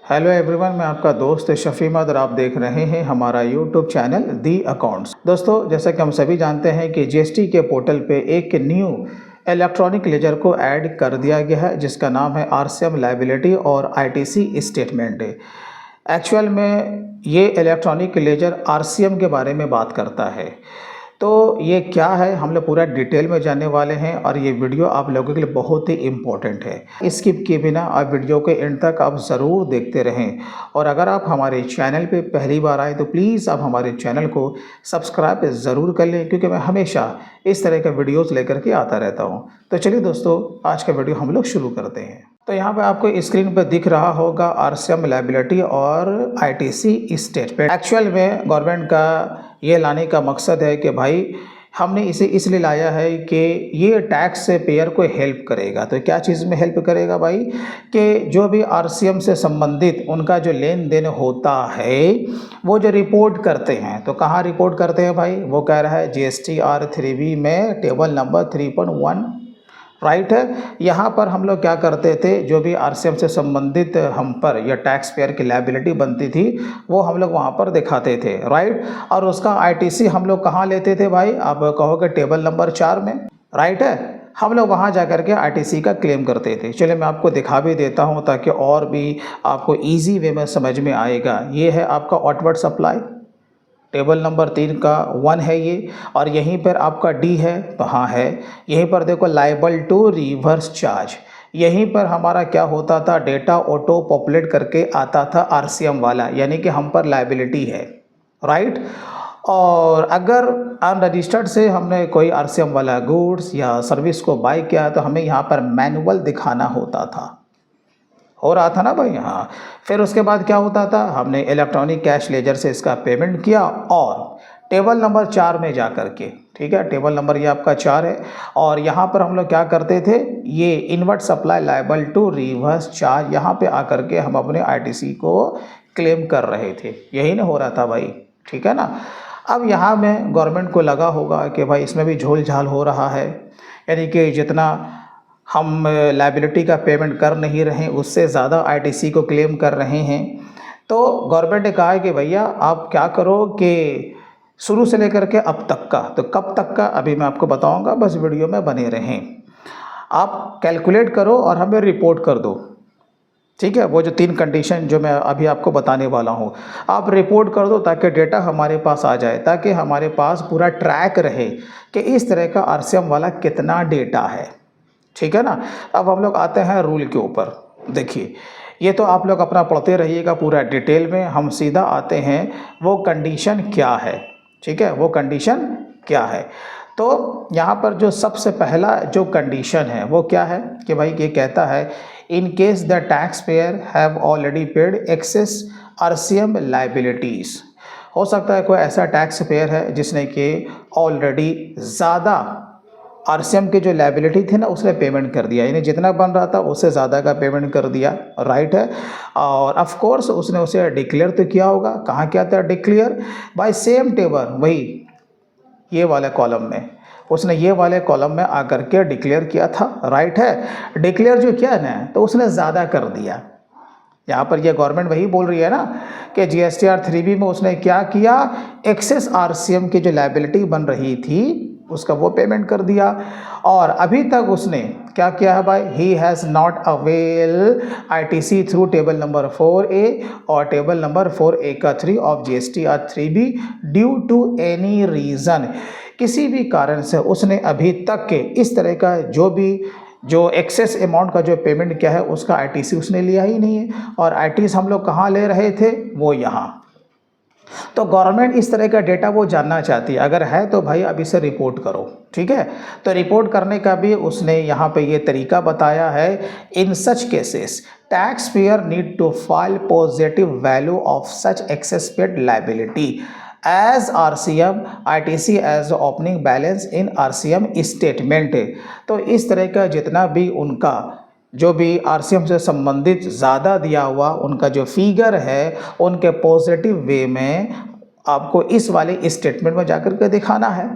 Hello everyone, मैं आपका दोस्त शफी अहमद और आप देख रहे हैं हमारा यूट्यूब चैनल दी अकाउंट्स। दोस्तों, जैसा कि हम सभी जानते हैं कि जीएसटी के पोर्टल पे एक न्यू इलेक्ट्रॉनिक लेजर को ऐड कर दिया गया है जिसका नाम है आरसीएम लायबिलिटी और आईटीसी स्टेटमेंट। एक्चुअल में ये इलेक्ट्रॉनिक लेजर आरसीएम के बारे में बात करता है। तो ये क्या है, हम लोग पूरा डिटेल में जानने वाले हैं और ये वीडियो आप लोगों के लिए बहुत ही इम्पोर्टेंट है। स्किप किए बिना आप वीडियो के एंड तक आप ज़रूर देखते रहें। और अगर आप हमारे चैनल पे पहली बार आए तो प्लीज़ आप हमारे चैनल को सब्सक्राइब ज़रूर कर लें, क्योंकि मैं हमेशा इस तरह का वीडियोज़ लेकर के आता रहता हूँ। तो चलिए दोस्तों, आज का वीडियो हम लोग शुरू करते हैं। तो यहाँ पे आपको स्क्रीन पर दिख रहा होगा आरसीएम लायबिलिटी और आईटीसी स्टेटमेंट। एक्चुअल में गवर्नमेंट का ये लाने का मकसद है कि भाई हमने इसे इसलिए लाया है कि ये टैक्स पेयर को हेल्प करेगा। तो क्या चीज़ में हेल्प करेगा भाई, कि जो भी आरसीएम से संबंधित उनका जो लेन देन होता है वो जो रिपोर्ट करते हैं, तो कहाँ रिपोर्ट करते हैं भाई, वो कह रहा है GSTR 3B में टेबल नंबर 3.1 राइट है। यहाँ पर हम लोग क्या करते थे, जो भी आरसीएम से संबंधित हम पर या टैक्स पेयर की लायबिलिटी बनती थी वो हम लोग वहाँ पर दिखाते थे, राइट। और उसका आईटीसी हम लोग कहाँ लेते थे भाई, आप कहोगे टेबल नंबर 4 में, राइट है। हम लोग वहाँ जा कर के आईटीसी का क्लेम करते थे। चलिए मैं आपको दिखा भी देता हूँ ताकि और भी आपको ईजी वे में समझ में आएगा। ये है आपका आउटवर्ड सप्लाई, टेबल नंबर 3 का 1 है ये, और यहीं पर आपका डी है, तो हाँ है। यहीं पर देखो लाइबल टू रिवर्स चार्ज, यहीं पर हमारा क्या होता था, डेटा ऑटो पॉपुलेट करके आता था आरसीएम वाला, यानी कि हम पर लाइबिलिटी है, राइट। और अगर अनरजिस्टर्ड से हमने कोई आरसीएम वाला गुड्स या सर्विस को बाय किया तो हमें यहाँ पर मैनुअल दिखाना होता था, हो रहा था ना भाई। हाँ, फिर उसके बाद क्या होता था, हमने इलेक्ट्रॉनिक कैश लेजर से इसका पेमेंट किया और टेबल नंबर 4 में जा कर के, ठीक है, टेबल नंबर ये आपका 4 है। और यहाँ पर हम लोग क्या करते थे, ये invert supply liable to reverse charge, यहाँ पे आकर के हम अपने आईटीसी को क्लेम कर रहे थे। यही ना हो रहा था भाई, ठीक है ना। अब यहाँ में गवर्नमेंट को लगा होगा कि भाई इसमें भी झोल झाल हो रहा है, यानी कि जितना हम लायबिलिटी का पेमेंट कर नहीं रहे उससे ज़्यादा आईटीसी को क्लेम कर रहे हैं। तो गवर्नमेंट ने कहा है कि भैया आप क्या करो कि शुरू से लेकर के अब तक का, तो कब तक का अभी मैं आपको बताऊंगा, बस वीडियो में बने रहें। आप कैलकुलेट करो और हमें रिपोर्ट कर दो, ठीक है। वो जो 3 कंडीशन जो मैं अभी आपको बताने वाला हूँ, आप रिपोर्ट कर दो ताकि डेटा हमारे पास आ जाए, ताकि हमारे पास पूरा ट्रैक रहे कि इस तरह का आरसीएम वाला कितना डेटा है, ठीक है ना। अब हम लोग आते हैं रूल के ऊपर। देखिए, ये तो आप लोग अपना पढ़ते रहिएगा पूरा डिटेल में, हम सीधा आते हैं वो कंडीशन क्या है, ठीक है, वो कंडीशन क्या है। तो यहाँ पर जो सबसे पहला जो कंडीशन है वो क्या है कि भाई ये कहता है, in case the tax payer have already paid excess RCM liabilities. हो सकता है कोई ऐसा टैक्स पेयर है जिसने कि ऑलरेडी ज़्यादा आरसीएम की जो लायबिलिटी थी ना उसने पेमेंट कर दिया, यानी जितना बन रहा था उससे ज़्यादा का पेमेंट कर दिया, राइट है। और ऑफ कोर्स उसने उसे डिक्लेयर तो किया होगा, कहाँ किया था डिक्लेयर, बाय सेम टेबल, वही ये वाले कॉलम में, उसने ये वाले कॉलम में आकर के डिक्लेयर किया था, राइट है। डिक्लेयर जो किया ना तो उसने ज़्यादा कर दिया। यहाँ पर ये गवर्नमेंट वही बोल रही है ना कि GSTR 3B में उसने क्या किया, एक्सेस आरसीएम की जो लायबिलिटी बन रही थी उसका वो पेमेंट कर दिया। और अभी तक उसने क्या किया है भाई, he has not avail ITC through table number 4A और टेबल नंबर 4A का 3 of GSTR 3B due to any reason, किसी भी कारण से उसने अभी तक के इस तरह का जो एक्सेस अमाउंट का जो पेमेंट किया है उसका आईटीसी उसने लिया ही नहीं है। और आईटीसी हम लोग कहाँ ले रहे थे, वो यहाँ। तो गवर्नमेंट इस तरह का डेटा वो जानना चाहती है, अगर है तो भाई अब इसे रिपोर्ट करो, ठीक है। तो रिपोर्ट करने का भी उसने यहाँ पे ये तरीका बताया है। In such cases tax payer need to file positive value of such excess paid liability as RCM ITC as opening balance in RCM statement. तो इस तरह का जितना भी उनका जो भी आरसीएम से संबंधित ज़्यादा दिया हुआ उनका जो फिगर है उनके पॉजिटिव वे में आपको इस वाले स्टेटमेंट में जाकर के दिखाना है,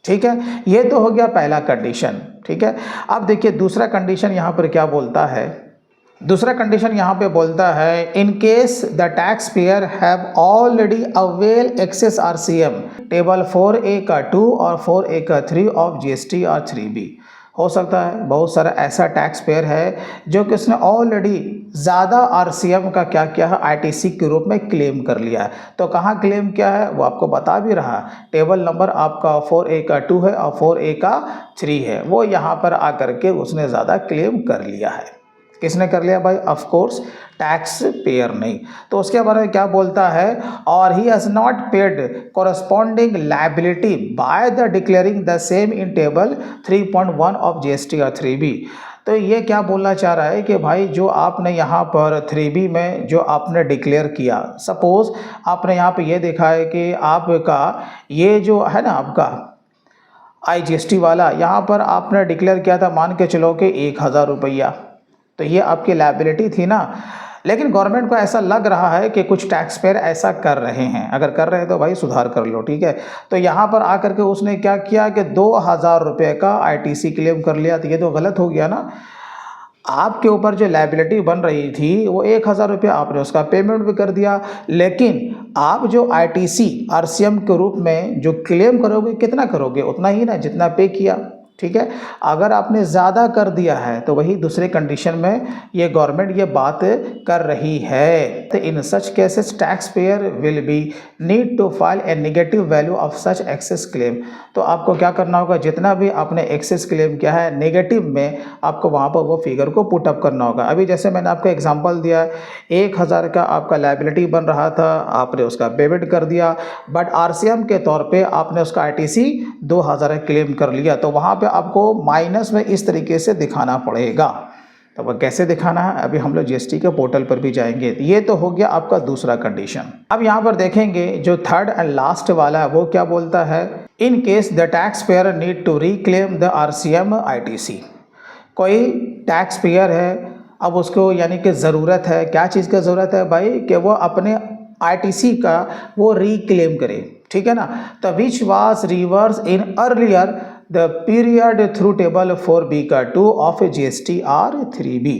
ठीक है। ये तो हो गया पहला कंडीशन, ठीक है। अब देखिए दूसरा कंडीशन यहाँ पर क्या बोलता है, दूसरा कंडीशन यहाँ पे बोलता है in case the tax payer have already avail excess RCM table 4A का 2 और 4A का 3 ऑफ GST और 3B। हो सकता है बहुत सारा ऐसा टैक्स पेयर है जो कि उसने ऑलरेडी ज़्यादा RCM का क्या किया है ITC के रूप में क्लेम कर लिया है। तो कहाँ क्लेम किया है वो आपको बता भी रहा है, टेबल नंबर आपका 4A का 2 है और 4A का 3 है, वो यहाँ पर आकर के उसने ज़्यादा क्लेम कर लिया है। किसने कर लिया भाई? ऑफ कोर्स टैक्स पेयर नहीं। तो उसके बारे में क्या बोलता है, और he has not paid corresponding liability by the declaring the same in table 3.1 of GST और 3B। तो ये क्या बोलना चाह रहा है कि भाई जो आपने यहाँ पर 3B में जो आपने डिक्लेयर किया, सपोज आपने यहाँ पे ये देखा है कि आपका ये जो है ना आपका IGST वाला, यहाँ पर आपने डिक्लेयर किया था मान के चलो कि 1000 रुपया, तो ये आपकी लायबिलिटी थी ना। लेकिन गवर्नमेंट को ऐसा लग रहा है कि कुछ टैक्स पेयर ऐसा कर रहे हैं, अगर कर रहे हैं तो भाई सुधार कर लो, ठीक है। तो यहाँ पर आकर के उसने क्या किया कि 2000 रुपये का ITC क्लेम कर लिया, तो ये तो गलत हो गया ना। आपके ऊपर जो लायबिलिटी बन रही थी वो 1000 रुपये, आपने उसका पेमेंट भी कर दिया, लेकिन आप जो ITC RCM के रूप में जो क्लेम करोगे कितना करोगे? उतना ही ना जितना पे किया, ठीक है। अगर आपने ज़्यादा कर दिया है तो वही दूसरे कंडीशन में ये गवर्नमेंट ये बात कर रही है। तो in such cases taxpayer will be need to file a negative value of such excess claim. तो आपको क्या करना होगा, जितना भी आपने एक्सेस क्लेम किया है नेगेटिव में, आपको वहाँ पर वो फिगर को पुट अप करना होगा। अभी जैसे मैंने आपको एग्जांपल दिया, 1000 का आपका लायबिलिटी बन रहा था, आपने उसका पेमेंट कर दिया, बट RCM के तौर पे आपने उसका ITC 2000 क्लेम कर लिया, तो वहाँ पे आपको माइनस में इस तरीके से दिखाना पड़ेगा। तो वह कैसे दिखाना है, अभी हम लोग GST के पोर्टल पर भी जाएंगे। ये तो हो गया आपका दूसरा कंडीशन। अब यहाँ पर देखेंगे जो थर्ड एंड लास्ट वाला है वो क्या बोलता है, in case the tax pair need to reclaim the RCM ITC। कोई टैक्स पेयर है, अब उसको यानी कि ज़रूरत है, क्या चीज़ का ज़रूरत है भाई, कि वो अपने ITC का वो रिक्लेम करे, ठीक है ना। तो which was reverse in earlier the period through table 4B का 2 ऑफ GST और 3B,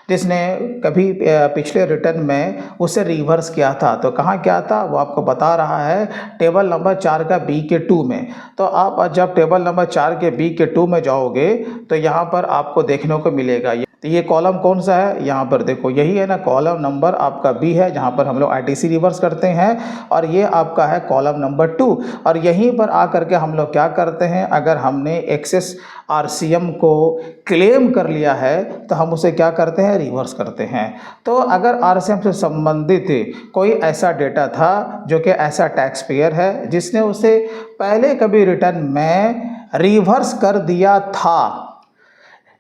जिसने कभी पिछले रिटर्न में उसे रिवर्स किया था। तो कहाँ क्या था वो आपको बता रहा है, टेबल नंबर 4 का B के 2 में। तो आप जब टेबल नंबर 4 के B के 2 में जाओगे तो यहाँ पर आपको देखने को मिलेगा, तो ये कॉलम कौन सा है, यहाँ पर देखो यही है ना, कॉलम नंबर आपका B है जहाँ पर हम लोग ITC रिवर्स करते हैं, और ये आपका है कॉलम नंबर 2। और यहीं पर आकर के हम लोग क्या करते हैं, अगर हमने एक्सेस RCM को क्लेम कर लिया है तो हम उसे क्या करते हैं, रिवर्स करते हैं। तो अगर RCM से संबंधित कोई ऐसा डेटा था जो कि ऐसा टैक्स पेयर है जिसने उसे पहले कभी रिटर्न में रिवर्स कर दिया था,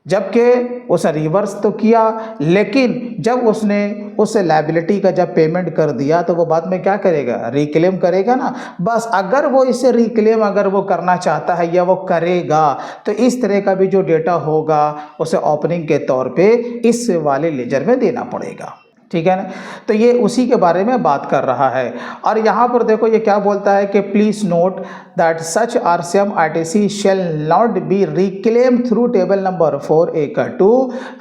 जबकि उसने रिवर्स तो किया, लेकिन जब उसने उस लायबिलिटी का जब पेमेंट कर दिया तो वो बाद में क्या करेगा, रिक्लेम करेगा ना। बस अगर वो इसे रिक्लेम अगर वो करना चाहता है या वो करेगा, तो इस तरह का भी जो डेटा होगा उसे ओपनिंग के तौर पे इस वाले लेजर में देना पड़ेगा, ठीक है ना। तो ये उसी के बारे में बात कर रहा है। और यहाँ पर देखो ये क्या बोलता है कि please note that such RCM ITC shall not be reclaim through table number 4A का 2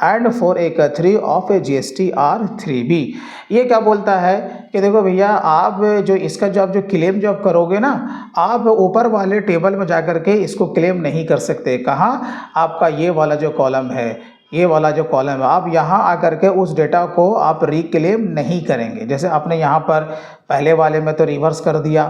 एंड 4A का 3 ऑफ GST और 3B। ये क्या बोलता है कि देखो भैया, आप जो इसका जो आप जो क्लेम जो आप करोगे ना, आप ऊपर वाले टेबल में जाकर के इसको क्लेम नहीं कर सकते। कहाँ, आपका ये वाला जो कॉलम है, ये वाला जो कॉलम है, आप यहाँ आकर के उस डेटा को आप रिक्लेम नहीं करेंगे। जैसे आपने यहाँ पर पहले वाले में तो रिवर्स कर दिया,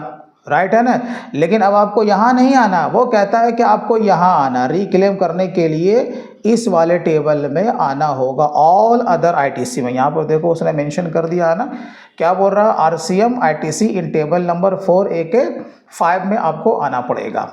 राइट है ना, लेकिन अब आपको यहाँ नहीं आना। वो कहता है कि आपको यहाँ आना, रिक्लेम करने के लिए इस वाले टेबल में आना होगा, ऑल अदर ITC में। यहाँ पर देखो उसने मेंशन कर दिया है ना, क्या बोल रहा है, RCM ITC इन टेबल नंबर 4A के 5 में आपको आना पड़ेगा,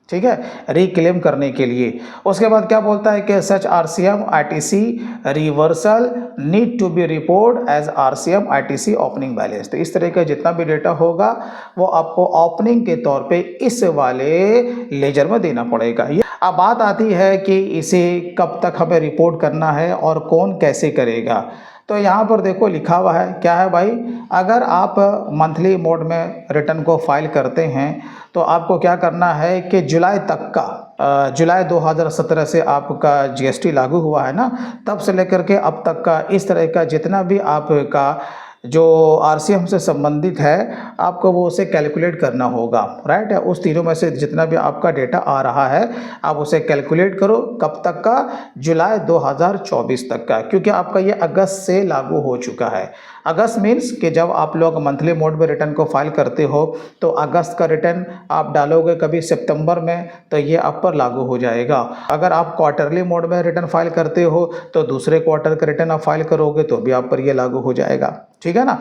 ठीक है, रिक्लेम करने के लिए। उसके बाद क्या बोलता है कि such RCM ITC reversal need to be report as RCM ITC opening balance. तो इस तरह का जितना भी डेटा होगा वो आपको ओपनिंग के तौर पे इस वाले लेजर में देना पड़ेगा। अब बात आती है कि इसे कब तक हमें रिपोर्ट करना है और कौन कैसे करेगा। तो यहाँ पर देखो लिखा हुआ है, क्या है भाई, अगर आप मंथली मोड में रिटर्न को फाइल करते हैं तो आपको क्या करना है कि जुलाई तक का जुलाई 2017 से आपका जीएसटी लागू हुआ है ना, तब से लेकर के अब तक का इस तरह का जितना भी आपका जो आरसीएम से संबंधित है, आपको वो उसे कैलकुलेट करना होगा, राइट है। उस तीनों में से जितना भी आपका डेटा आ रहा है आप उसे कैलकुलेट करो, कब तक का, जुलाई 2024 तक का, क्योंकि आपका ये अगस्त से लागू हो चुका है। अगस्त मीन्स कि जब आप लोग मंथली मोड में रिटर्न को फाइल करते हो तो अगस्त का रिटर्न आप डालोगे कभी सितंबर में तो ये आप पर लागू हो जाएगा। अगर आप क्वार्टरली मोड में रिटर्न फाइल करते हो तो दूसरे क्वार्टर का रिटर्न आप फाइल करोगे तो भी आप पर ये लागू हो जाएगा, ठीक है ना।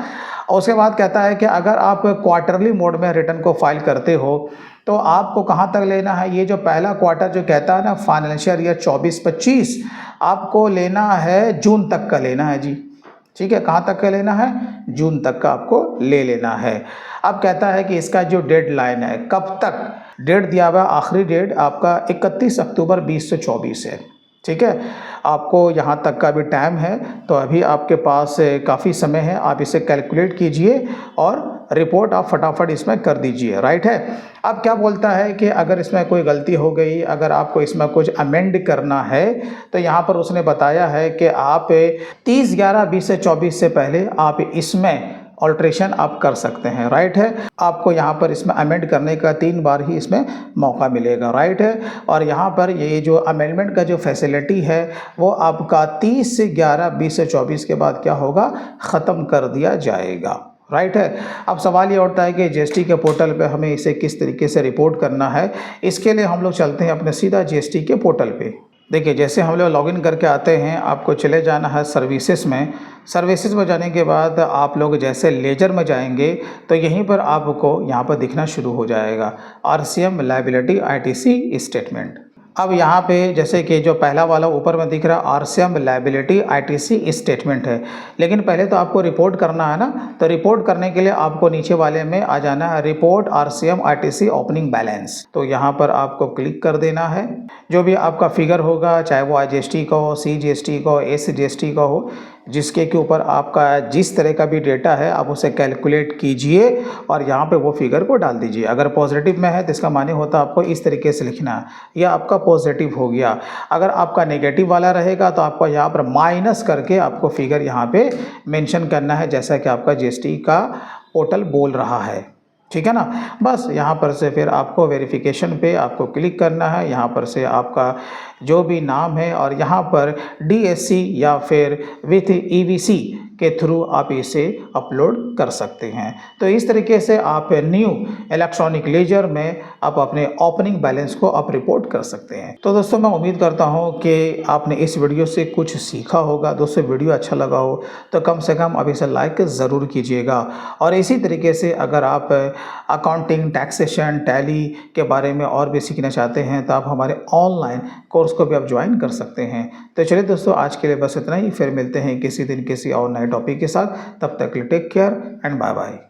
और उसके बाद कहता है कि अगर आप क्वार्टरली मोड में रिटर्न को फाइल करते हो तो आपको कहाँ तक लेना है, ये जो पहला क्वार्टर जो कहता है ना फाइनेंशियल ईयर 24-25, आपको लेना है जून तक का लेना है जी, ठीक है। कहाँ तक का लेना है, जून तक का आपको ले लेना है। अब कहता है कि इसका जो डेडलाइन है, कब तक डेट दिया हुआ, आखिरी डेट आपका 31 अक्टूबर 2024 है, ठीक है। आपको यहाँ तक का भी टाइम है, तो अभी आपके पास काफ़ी समय है, आप इसे कैलकुलेट कीजिए और रिपोर्ट आप फटाफट इसमें कर दीजिए, राइट है। अब क्या बोलता है कि अगर इसमें कोई गलती हो गई, अगर आपको इसमें कुछ अमेंड करना है तो यहाँ पर उसने बताया है कि आप 30/11/2024 से पहले आप इसमें ऑल्ट्रेशन आप कर सकते हैं, राइट है। आपको यहाँ पर इसमें अमेंड करने का 3 बार ही इसमें मौका मिलेगा, राइट है। और यहाँ पर ये जो अमेंडमेंट का जो फैसिलिटी है वो आपका 30/11/2024 के बाद क्या होगा, ख़त्म कर दिया जाएगा, राइट है। अब सवाल ये उठता है कि जीएसटी के पोर्टल पे हमें इसे किस तरीके से रिपोर्ट करना है। इसके लिए हम लोग चलते हैं अपने सीधा जीएसटी के पोर्टल पे। देखिए, जैसे हम लोग लॉगिन करके आते हैं, आपको चले जाना है सर्विसेज में। सर्विसेज में जाने के बाद आप लोग जैसे लेजर में जाएंगे तो यहीं पर आपको यहाँ पर दिखना शुरू हो जाएगा आरसीएम लायबिलिटी आईटीसी स्टेटमेंट। अब यहाँ पे जैसे कि जो पहला वाला ऊपर में दिख रहा है आरसीएम लायबिलिटी आईटीसी स्टेटमेंट है, लेकिन पहले तो आपको रिपोर्ट करना है ना, तो रिपोर्ट करने के लिए आपको नीचे वाले में आ जाना है report RCM ITC opening balance. तो यहाँ पर आपको क्लिक कर देना है। जो भी आपका फिगर होगा, चाहे वो आईजीएसटी का हो, सीजीएसटी का हो, एसजीएसटी का हो, जिसके के ऊपर आपका जिस तरह का भी डेटा है आप उसे कैलकुलेट कीजिए और यहाँ पे वो फिगर को डाल दीजिए। अगर पॉजिटिव में है तो इसका माने होता है आपको इस तरीके से लिखना है, यह आपका पॉजिटिव हो गया। अगर आपका नेगेटिव वाला रहेगा तो आपको यहाँ पर माइनस करके आपको फिगर यहाँ पे मेंशन करना है, जैसा कि आपका जीएसटी का पोर्टल बोल रहा है, ठीक है ना। बस यहाँ पर से फिर आपको वेरिफिकेशन पे आपको क्लिक करना है। यहाँ पर से आपका जो भी नाम है और यहाँ पर डीएससी या फिर विथ ईवीसी के थ्रू आप इसे अपलोड कर सकते हैं। तो इस तरीके से आप न्यू इलेक्ट्रॉनिक लेजर में आप अपने ओपनिंग बैलेंस को आप रिपोर्ट कर सकते हैं। तो दोस्तों, मैं उम्मीद करता हूं कि आपने इस वीडियो से कुछ सीखा होगा। दोस्तों, वीडियो अच्छा लगा हो तो कम से कम अब इसे लाइक ज़रूर कीजिएगा। और इसी तरीके से अगर आप अकाउंटिंग, टैक्सेशन, टैली के बारे में और भी सीखना चाहते हैं तो आप हमारे ऑनलाइन कोर्स को भी आप ज्वाइन कर सकते हैं। तो चलिए दोस्तों, आज के लिए बस इतना ही। फिर मिलते हैं किसी दिन किसी और नए टॉपिक के साथ। तब तक के लिए take care and bye bye.